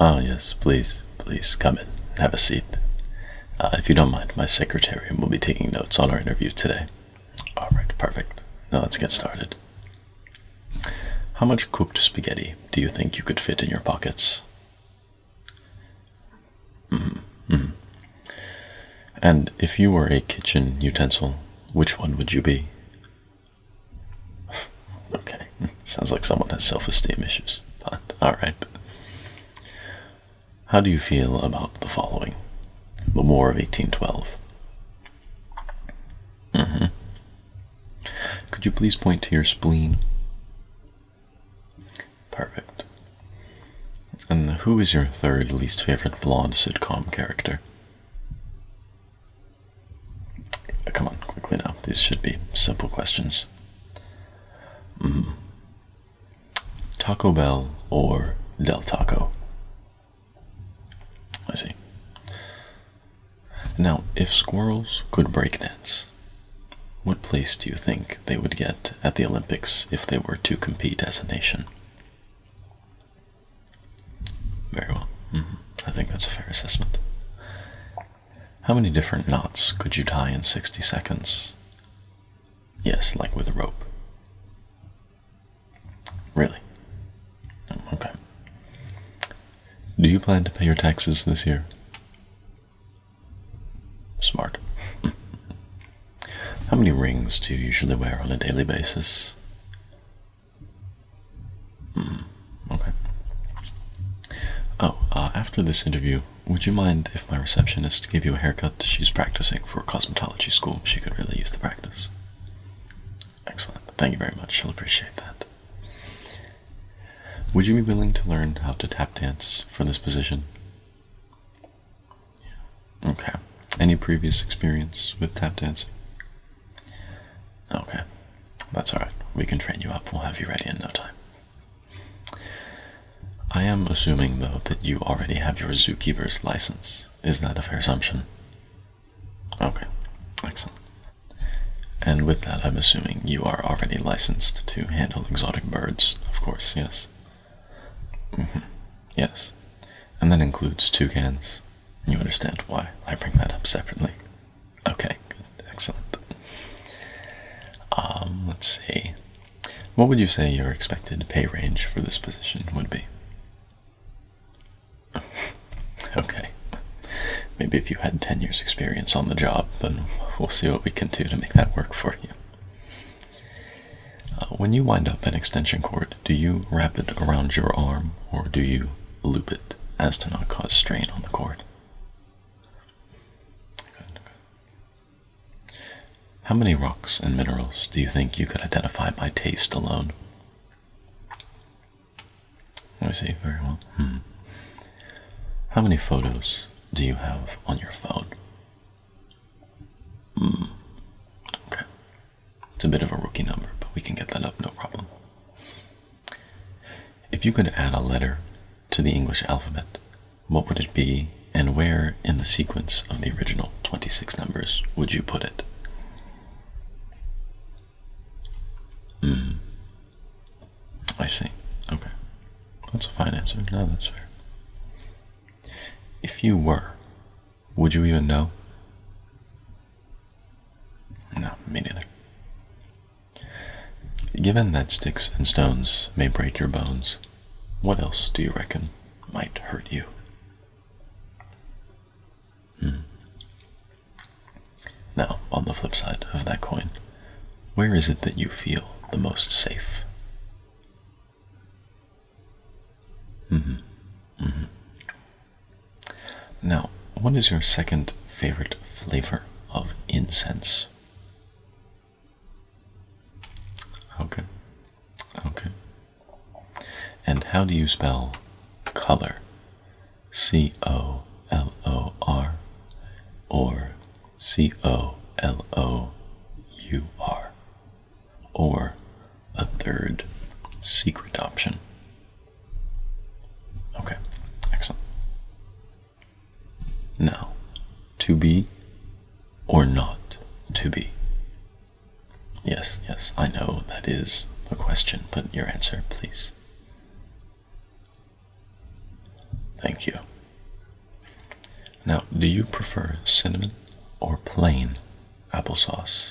Oh, yes, please, please come in. Have a seat. If you don't mind, my secretary will be taking notes on our interview today. All right, perfect. Now let's get started. How much cooked spaghetti do you think you could fit in your pockets? And if you were a kitchen utensil, which one would you be? Okay, sounds like someone has self-esteem issues, but alright. How do you feel about the following? The War of 1812. Could you please point to your spleen? Perfect. And who is your third least favorite blonde sitcom character? Come on, quickly now. These should be simple questions. Taco Bell or Del Taco? I see. Now, if squirrels could breakdance, what place do you think they would get at the Olympics if they were to compete as a nation? Very well. I think that's a fair assessment. How many different knots could you tie in 60 seconds? Yes, like with a rope. Really? Okay. Do you plan to pay your taxes this year? Smart. How many rings do you usually wear on a daily basis? Okay. Oh, after this interview, would you mind if my receptionist gave you a haircut? She's practicing for cosmetology school. She could really use the practice. Excellent. Thank you very much. She'll appreciate that. Would you be willing to learn how to tap dance for this position? Yeah. Okay. Any previous experience with tap dancing? Okay. That's alright. We can train you up. We'll have you ready in no time. I am assuming, though, that you already have your zookeeper's license. Is that a fair assumption? Okay. Excellent. And with that, I'm assuming you are already licensed to handle exotic birds, of course, yes? Yes. And that includes toucans. You understand why I bring that up separately. Okay, good. Excellent. Let's see. What would you say your expected pay range for this position would be? Okay. Maybe if you had 10 years experience on the job, but we'll see what we can do to make that work for you. When you wind up an extension cord, do you wrap it around your arm or do you loop it as to not cause strain on the cord? Good. How many rocks and minerals do you think you could identify by taste alone? I see, very well. How many photos do you have on your phone? Okay. It's a bit of a rookie number, but we can get that up, no problem. If you could add a letter to the English alphabet, what would it be, and where in the sequence of the original 26 numbers would you put it? I see. Okay. That's a fine answer. No, that's fair. If you were, would you even know? No, me neither. Given that sticks and stones may break your bones, what else do you reckon might hurt you? Now, on the flip side of that coin, where is it that you feel the most safe? Now, what is your second favorite flavor of incense? Okay. And how do you spell color? C-O-L-O-R or C-O-L-O-U-R, or a third secret option? Okay, excellent. Now, to be or not to be? Yes, I know that is the question, but your answer, please. Thank you. Now, do you prefer cinnamon or plain applesauce?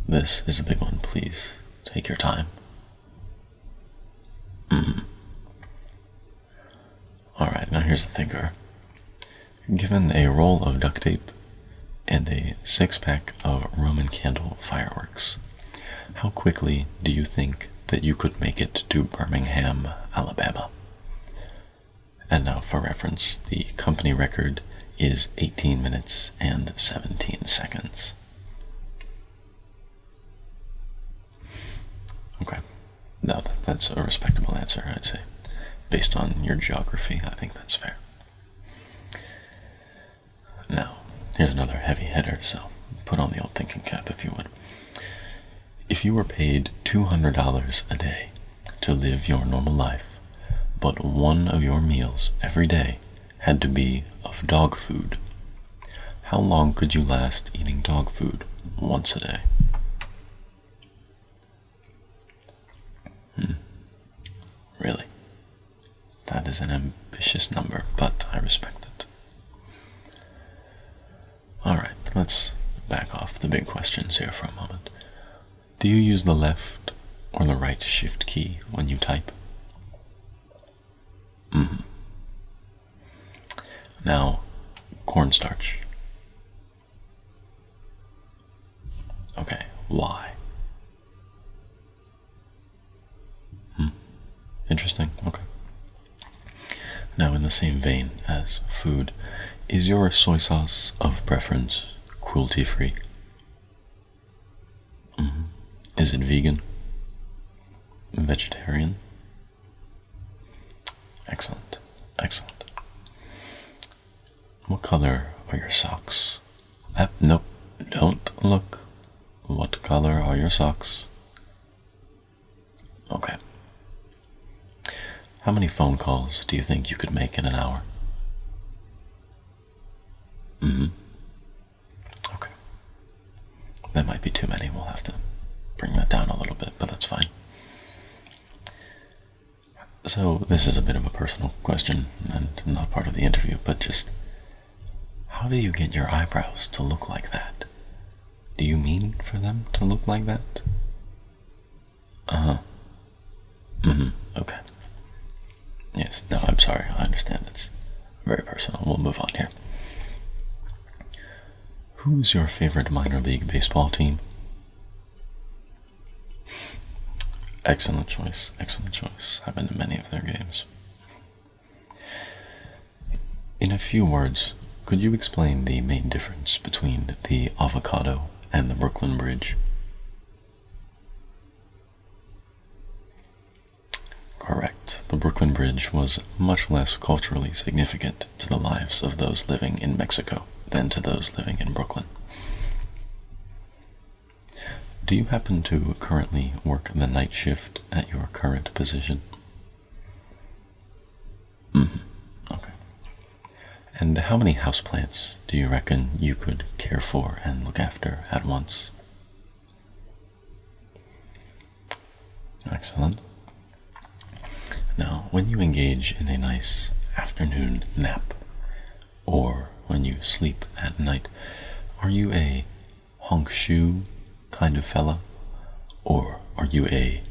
This is a big one, please. Take your time. Alright, now here's the thinker. Given a roll of duct tape and a 6-pack of Roman candle fireworks, how quickly do you think that you could make it to Birmingham, Alabama? And now for reference, the company record is 18 minutes and 17 seconds. Okay, no, that's a respectable answer, I'd say. Based on your geography, I think that's fair. Now, here's another heavy hitter, so put on the old thinking cap if you would. If you were paid $200 a day to live your normal life, but one of your meals every day had to be of dog food, how long could you last eating dog food once a day? Really? That is an ambitious number, but I respect it. Alright, let's back off the big questions here for a moment. Do you use the left or the right shift key when you type? Now, cornstarch. Okay, why? Interesting, okay. Now, in the same vein as food, is your soy sauce of preference cruelty-free? Is it vegan? Vegetarian? Excellent, excellent. What color are your socks? Nope, don't look. What color are your socks? Okay. How many phone calls do you think you could make in an hour? Okay. That might be too many. We'll have to bring that down a little bit, but that's fine. So, this is a bit of a personal question, and not part of the interview, but just, how do you get your eyebrows to look like that? Do you mean for them to look like that? Okay. Yes, no, I'm sorry, I understand, it's very personal. We'll move on here. Who's your favorite minor league baseball team? Excellent choice, excellent choice. I've been to many of their games. In a few words, could you explain the main difference between the avocado and the Brooklyn Bridge? Correct. The Brooklyn Bridge was much less culturally significant to the lives of those living in Mexico than to those living in Brooklyn. Do you happen to currently work the night shift at your current position? Okay. And how many houseplants do you reckon you could care for and look after at once? Excellent. Now, when you engage in a nice afternoon nap, or when you sleep at night, are you a honk shoe kind of fella, or are you a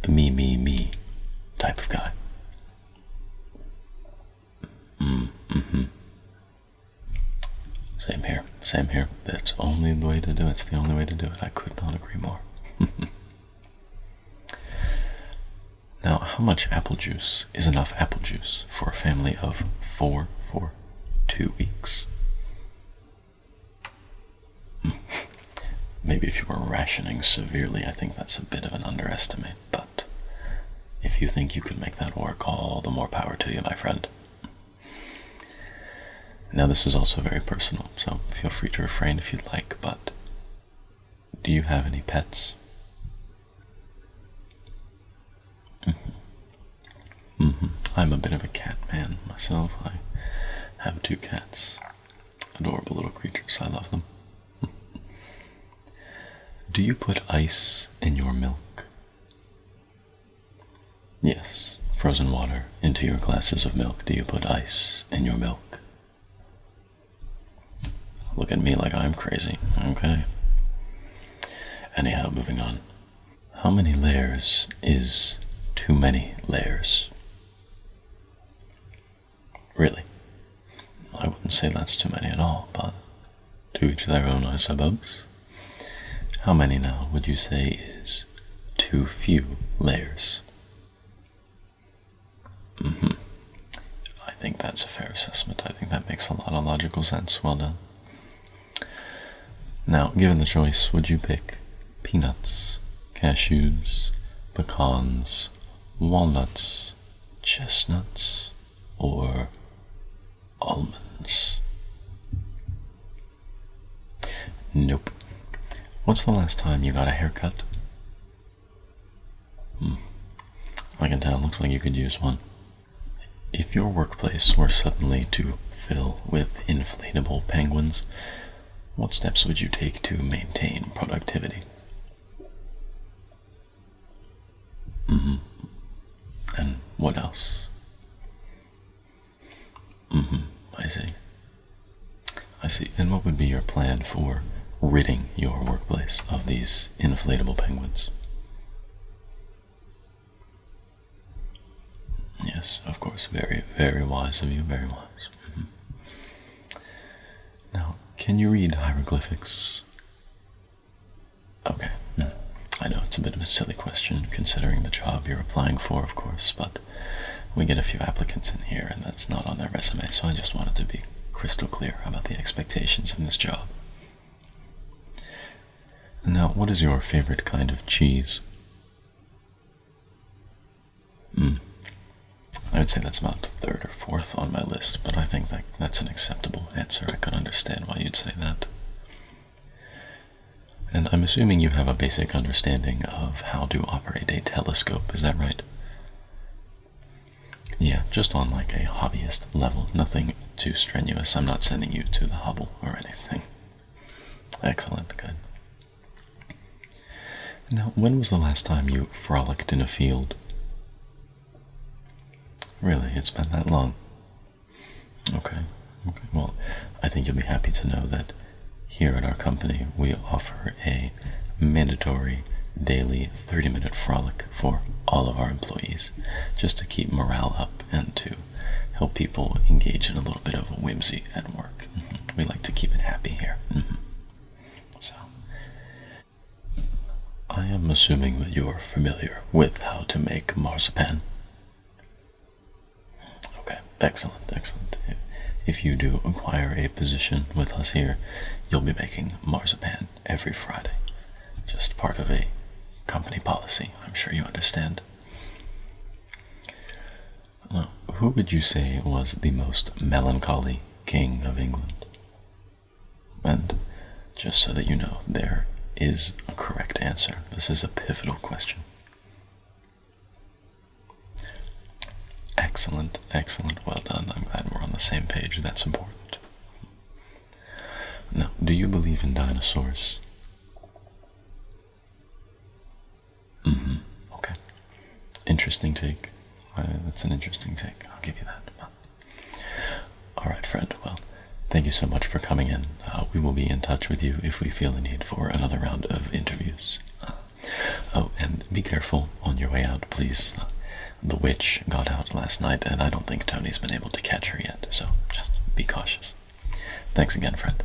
me type of guy? Same here. That's only the way to do it. It's the only way to do it. I could not agree more. Now, how much apple juice is enough apple juice for a family of 4 for 2 weeks? Maybe if you were rationing severely, I think that's a bit of an underestimate, but if you think you could make that work, all the more power to you, my friend. Now, this is also very personal, so feel free to refrain if you'd like, but do you have any pets? I'm a bit of a cat man myself. I have 2 cats. Adorable little creatures. I love them. Do you put ice in your milk? Yes, frozen water into your glasses of milk? Do you put ice in your milk? Look at me like I'm crazy. Okay. Anyhow, moving on. How many layers is too many layers? Really? I wouldn't say that's too many at all, but to each their own, I suppose. How many now would you say is too few layers? I think that's a fair assessment. I think that makes a lot of logical sense. Well done. Now, given the choice, would you pick peanuts, cashews, pecans, walnuts, chestnuts, or almonds? Nope. What's the last time you got a haircut? I can tell. Looks like you could use one. If your workplace were suddenly to fill with inflatable penguins, what steps would you take to maintain productivity? And what else? I see. I see. And what would be your plan for ridding your workplace of these inflatable penguins? Yes, of course. Very, very wise of you. Very wise. Now, can you read hieroglyphics? Okay. I know it's a bit of a silly question, considering the job you're applying for, of course, but we get a few applicants in here, and that's not on their resume, so I just wanted to be crystal clear about the expectations in this job. Now, what is your favorite kind of cheese? I would say that's about third or fourth on my list, but I think that's an acceptable answer. I can understand why you'd say that. And I'm assuming you have a basic understanding of how to operate a telescope, is that right? Yeah, just on like a hobbyist level, nothing too strenuous. I'm not sending you to the Hubble or anything. Excellent, good. Now, when was the last time you frolicked in a field? Really, it's been that long? Okay, well, I think you'll be happy to know that here at our company, we offer a mandatory daily 30-minute frolic for all of our employees, just to keep morale up and to help people engage in a little bit of whimsy at work. We like to keep it happy here. So, I am assuming that you're familiar with how to make marzipan. Okay, excellent. If you do acquire a position with us here, you'll be making marzipan every Friday. Just part of a company policy, I'm sure you understand. Who would you say was the most melancholy king of England? And just so that you know, there is a correct answer. This is a pivotal question. Excellent, well done. I'm glad we're on the same page. That's important. Now, do you believe in dinosaurs? Okay. Interesting take. That's an interesting take. I'll give you that. Alright, friend. Well, thank you so much for coming in. We will be in touch with you if we feel the need for another round of interviews. Oh, and be careful on your way out, please. The witch got out last night, and I don't think Tony's been able to catch her yet, so just be cautious. Thanks again, friend.